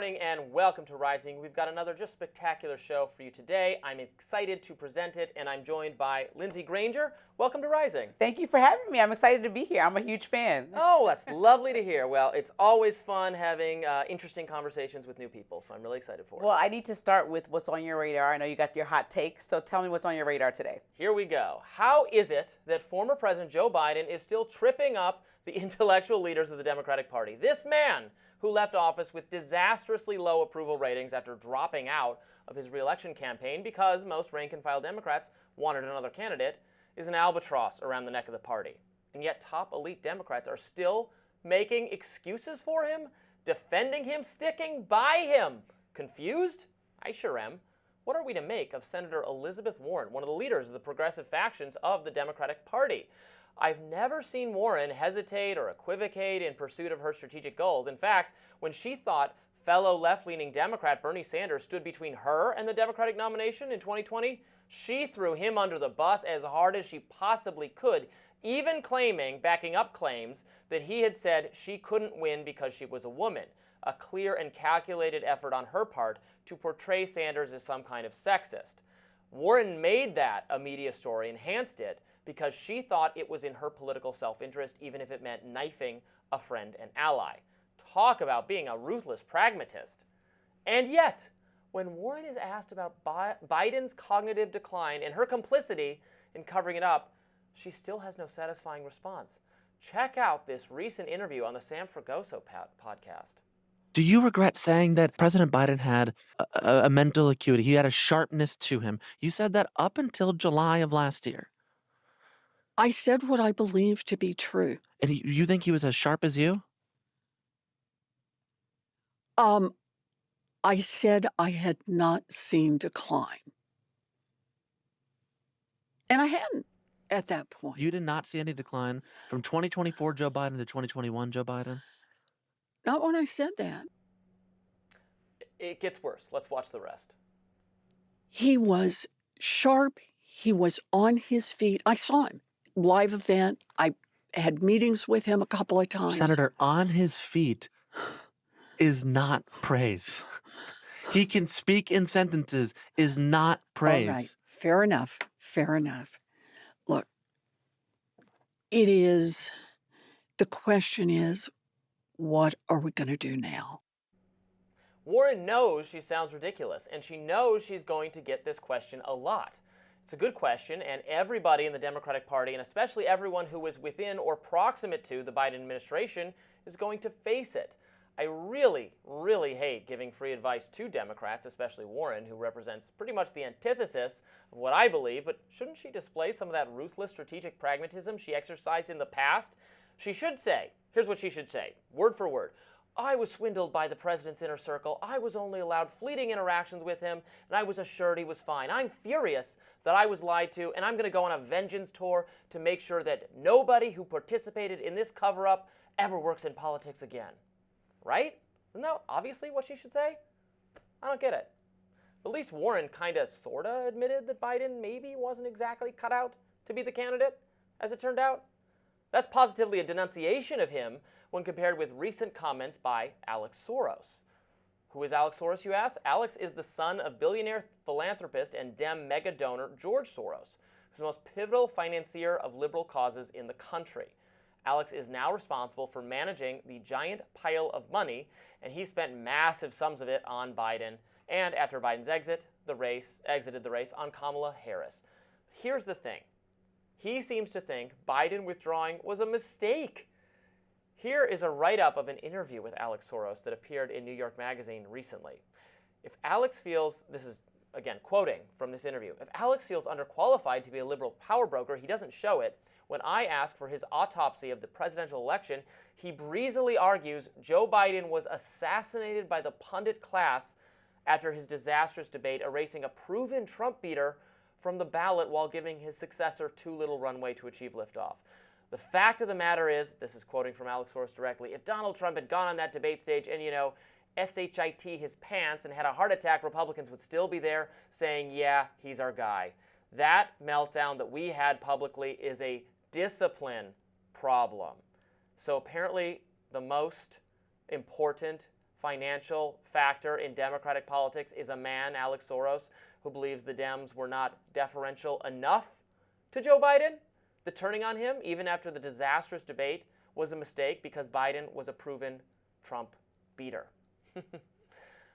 morning and welcome to Rising. We've got another just spectacular show for you today. I'm excited to present it, and I'm joined by Lindsay Granger. Welcome to Rising. Thank you for having me. I'm excited to be here. I'm a huge fan. Oh, that's lovely to hear. Well, it's always fun having interesting conversations with new people, so I'm really excited for it. Well, I need to start with what's on your radar. I know you got your hot takes, so tell me what's on your radar today. Here we go. How is it that former President Joe Biden is still tripping up the intellectual leaders of the Democratic Party? This man, who left office with disastrously low approval ratings after dropping out of his re-election campaign because most rank-and-file Democrats wanted another candidate, is an albatross around the neck of the party. And yet top elite Democrats are still making excuses for him, defending him, sticking by him. Confused? I sure am. What are we to make of Senator Elizabeth Warren, one of the leaders of the progressive factions of the Democratic Party? I've never seen Warren hesitate or equivocate in pursuit of her strategic goals. In fact, when she thought fellow left-leaning Democrat Bernie Sanders stood between her and the Democratic nomination in 2020, she threw him under the bus as hard as she possibly could, even backing up claims that he had said she couldn't win because she was a woman. A clear and calculated effort on her part to portray Sanders as some kind of sexist. Warren made that a media story, enhanced it, because she thought it was in her political self-interest, even if it meant knifing a friend and ally. Talk about being a ruthless pragmatist. And yet, when Warren is asked about Biden's cognitive decline and her complicity in covering it up, she still has no satisfying response. Check out this recent interview on the Sam Fragoso podcast. Do you regret saying that President Biden had a mental acuity? He had a sharpness to him. You said that up until July of last year. I said what I believe to be true. And you think he was as sharp as you? I said I had not seen decline. And I hadn't at that point. You did not see any decline from 2024 Joe Biden to 2021 Joe Biden? Not when I said that. It gets worse. Let's watch the rest. He was sharp. He was on his feet. I saw him. Live event. I had meetings with him a couple of times. Senator, on his feet is not praise. He can speak in sentences is not praise. All right. Fair enough. Fair enough. Look, the question is, what are we going to do now? Warren knows she sounds ridiculous, and she knows she's going to get this question a lot. It's a good question, and everybody in the Democratic Party, and especially everyone who is within or proximate to the Biden administration, is going to face it. I really, really hate giving free advice to Democrats, especially Warren, who represents pretty much the antithesis of what I believe, but shouldn't she display some of that ruthless strategic pragmatism she exercised in the past? She should say, here's what she should say, word for word. I was swindled by the president's inner circle. I was only allowed fleeting interactions with him, and I was assured he was fine. I'm furious that I was lied to, and I'm going to go on a vengeance tour to make sure that nobody who participated in this cover-up ever works in politics again. Right? Isn't that obviously what she should say? I don't get it. At least Warren kind of, sort of admitted that Biden maybe wasn't exactly cut out to be the candidate, as it turned out. That's positively a denunciation of him when compared with recent comments by Alex Soros. Who is Alex Soros, you ask? Alex is the son of billionaire philanthropist and Dem mega donor George Soros, who's the most pivotal financier of liberal causes in the country. Alex is now responsible for managing the giant pile of money, and he spent massive sums of it on Biden, and after Biden's exited the race on Kamala Harris. Here's the thing. He seems to think Biden withdrawing was a mistake. Here is a write-up of an interview with Alex Soros that appeared in New York Magazine recently. If Alex feels, this is again quoting from this interview, if Alex feels underqualified to be a liberal power broker, he doesn't show it. When I ask for his autopsy of the presidential election, he breezily argues Joe Biden was assassinated by the pundit class after his disastrous debate, erasing a proven Trump beater from the ballot while giving his successor too little runway to achieve liftoff. The fact of the matter is, this is quoting from Alex Soros directly, if Donald Trump had gone on that debate stage and, SHIT his pants and had a heart attack, Republicans would still be there saying, yeah, he's our guy. That meltdown that we had publicly is a discipline problem. So apparently the most important financial factor in Democratic politics is a man, Alex Soros, who believes the Dems were not deferential enough to Joe Biden. The turning on him, even after the disastrous debate, was a mistake because Biden was a proven Trump beater.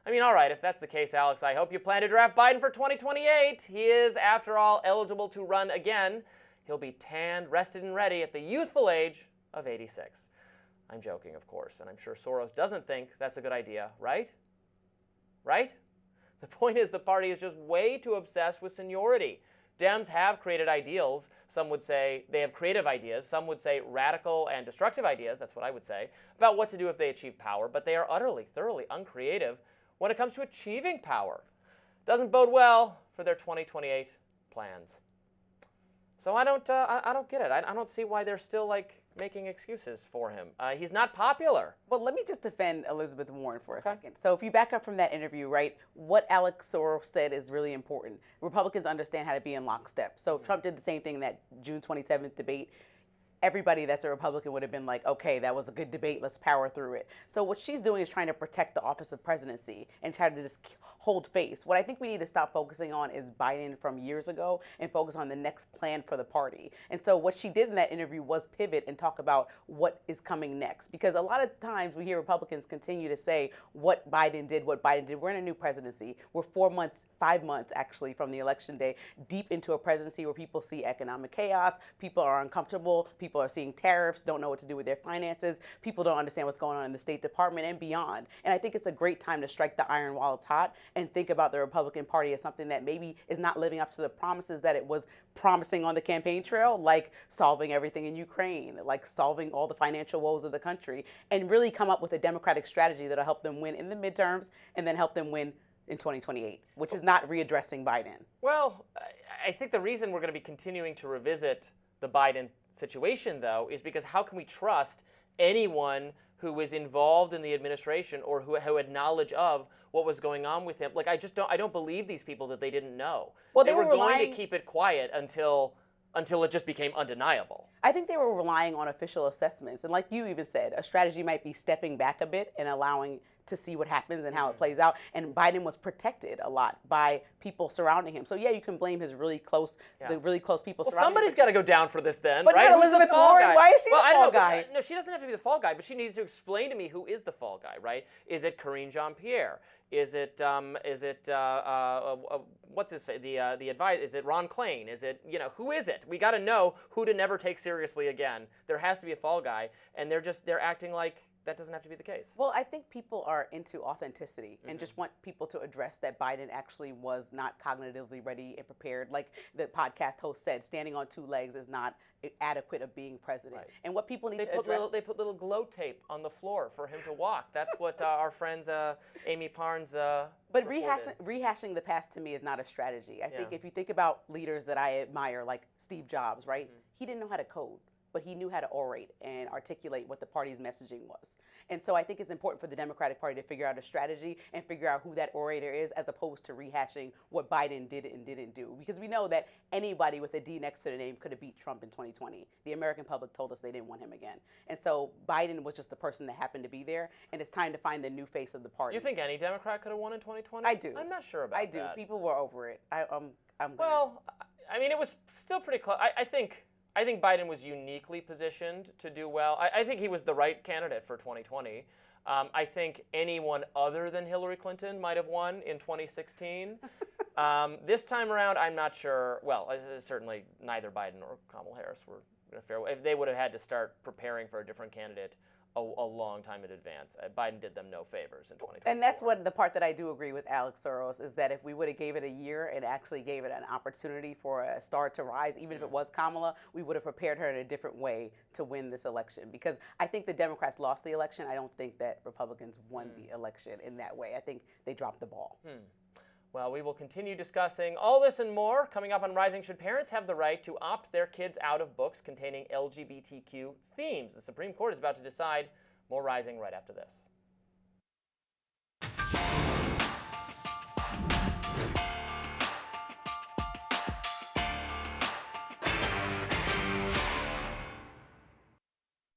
I mean, all right, if that's the case, Alex, I hope you plan to draft Biden for 2028. He is, after all, eligible to run again. He'll be tanned, rested, and ready at the youthful age of 86. I'm joking, of course, and I'm sure Soros doesn't think that's a good idea, right? Right? The point is the party is just way too obsessed with seniority. Dems have created ideals. Some would say they have creative ideas. Some would say radical and destructive ideas, that's what I would say, about what to do if they achieve power, but they are utterly, thoroughly uncreative when it comes to achieving power. Doesn't bode well for their 2028 plans. So I don't get it. I don't see why they're still making excuses for him. He's not popular. Well, let me just defend Elizabeth Warren for a second. So if you back up from that interview, right, what Alex Soros said is really important. Republicans understand how to be in lockstep. So if Trump did the same thing in that June 27th debate, everybody that's a Republican would have been like, okay, that was a good debate, let's power through it. So what she's doing is trying to protect the office of presidency and try to just hold face. What I think we need to stop focusing on is Biden from years ago and focus on the next plan for the party. And so what she did in that interview was pivot and talk about what is coming next. Because a lot of times we hear Republicans continue to say what Biden did. We're in a new presidency. We're 4 months, 5 months actually from the election day, deep into a presidency where people see economic chaos, people are uncomfortable, people are seeing tariffs, don't know what to do with their finances. People don't understand what's going on in the State Department and beyond. And I think it's a great time to strike the iron while it's hot and think about the Republican Party as something that maybe is not living up to the promises that it was promising on the campaign trail, like solving everything in Ukraine, like solving all the financial woes of the country, and really come up with a democratic strategy that'll help them win in the midterms and then help them win in 2028, which is not readdressing Biden. Well, I think the reason we're going to be continuing to revisit the Biden situation, though, is because how can we trust anyone who was involved in the administration or who had knowledge of what was going on with him? I don't believe these people that they didn't know. Well, they were going to keep it quiet until it just became undeniable. I think they were relying on official assessments. And like you even said, a strategy might be stepping back a bit and allowing to see what happens and how it plays out. And Biden was protected a lot by people surrounding him. So yeah, you can blame his really close, the really close people surrounding him. Somebody's got to go down for this then, but right? But Elizabeth Warren, why is she the fall guy? No, she doesn't have to be the fall guy, but she needs to explain to me who is the fall guy, right? Is it Karine Jean-Pierre? Is it what's his face? The advisor? Is it Ron Klain? Is it, who is it? We got to know who to never take seriously again. There has to be a fall guy, and they're acting like that doesn't have to be the case. Well, I think people are into authenticity and just want people to address that Biden actually was not cognitively ready and prepared. Like the podcast host said, standing on two legs is not adequate of being president. Right. And what people need to address... They put little glow tape on the floor for him to walk. That's what our friends Amy Parnes But rehashing the past to me is not a strategy. I think if you think about leaders that I admire, like Steve Jobs, right? He didn't know how to code, but he knew how to orate and articulate what the party's messaging was. And so I think it's important for the Democratic Party to figure out a strategy and figure out who that orator is, as opposed to rehashing what Biden did and didn't do. Because we know that anybody with a D next to the name could have beat Trump in 2020. The American public told us they didn't want him again. And so Biden was just the person that happened to be there, and it's time to find the new face of the party. You think any Democrat could have won in 2020? I do. I'm not sure about that. I do. People were over it. Well, I mean, it was still pretty close. I think Biden was uniquely positioned to do well. I think he was the right candidate for 2020. I think anyone other than Hillary Clinton might have won in 2016. This time around, I'm not sure. Well, certainly neither Biden or Kamala Harris were in a fair way. If they would have had to start preparing for a different candidate a long time in advance. Biden did them no favors in 2020. And that's what the part that I do agree with Alex Soros is that if we would have gave it a year and actually gave it an opportunity for a star to rise, even if it was Kamala, we would have prepared her in a different way to win this election. Because I think the Democrats lost the election. I don't think that Republicans won the election in that way. I think they dropped the ball. Well, we will continue discussing all this and more coming up on Rising. Should parents have the right to opt their kids out of books containing LGBTQ themes? The Supreme Court is about to decide. More Rising right after this.